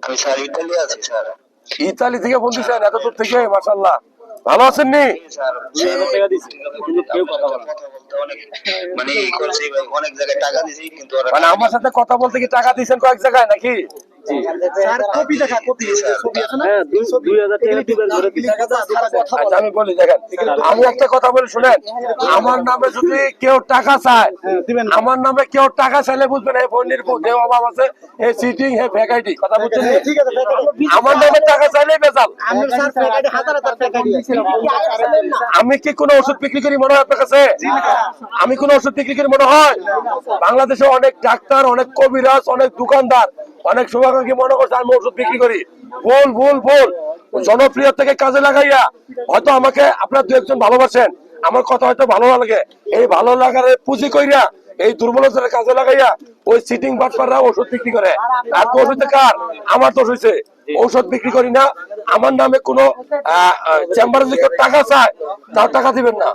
আমি sir Italy আছি sir. Italy থেকে ফোন দিচ্ছেন এত দূর থেকে? মাশাআল্লাহ, ভালো আছেন নি? স্যার 2000 টাকা দিছি কিন্তু কেউ কথা বলতে অনেক মানে এই করছি ভাই, অনেক জায়গায় টাকা দিছি কিন্তু ওরা মানে আমার সাথে কথা বলতে কি টাকা দিয়েছেন কয়েক জায়গায় নাকি? স্যার কপি দেখা, কপি ওই যে ছবি আছে না, হ্যাঁ 2000 টাকা দিবেন ধরে দিছি। আচ্ছা আমি বলি, দেখেন আমি একটা কথা বলি শুনেন, আমার নামে যদি কেউ টাকা চায়, আমার নামে কেউ টাকা চাইলে বুঝবেন এই ফোনের যে অভাব আছে, এই সিটিং হে ফ্যাকাল্টি কথা বুঝছেন নি? ঠিক আছে, আমার নামে টাকা চাইলেই বেজাল। আমরা স্যার ফ্যাকাল্টি হাজার হাজার টাকা দিয়েছিলাম। আমি কি কোনো ওষুধ বিক্রি করি মনে হয় আপনার কাছে? আমি কোনো ওষুধ বিক্রি করি মনে হয়? বাংলাদেশে অনেক ডাক্তার, অনেক কবিরাজ, অনেক দোকানদার, অনেক শুভাকাঙ্ক্ষী মনে করছে আমি ওষুধ বিক্রি করি। ভুল ভুল ভুল। জনপ্রিয় থেকে কাজে লাগাইয়া হয়তো আমাকে আপনার দু একজন ভালোবাসেন, আমার কথা হয়তো ভালো লাগে, এই ভালো লাগার পুঁজি কইরা এই দুর্বলতার কাজে লাগাইয়া ওই সিটিং বাটপাররা ওষুধ বিক্রি করে। আর দোষ হইতে কার? আমার দোষ হইছে। ঔষধ বিক্রি করি না, আমার নামে কোনো চেম্বারে যদি কেউ টাকা চায় তার টাকা দিবেন না।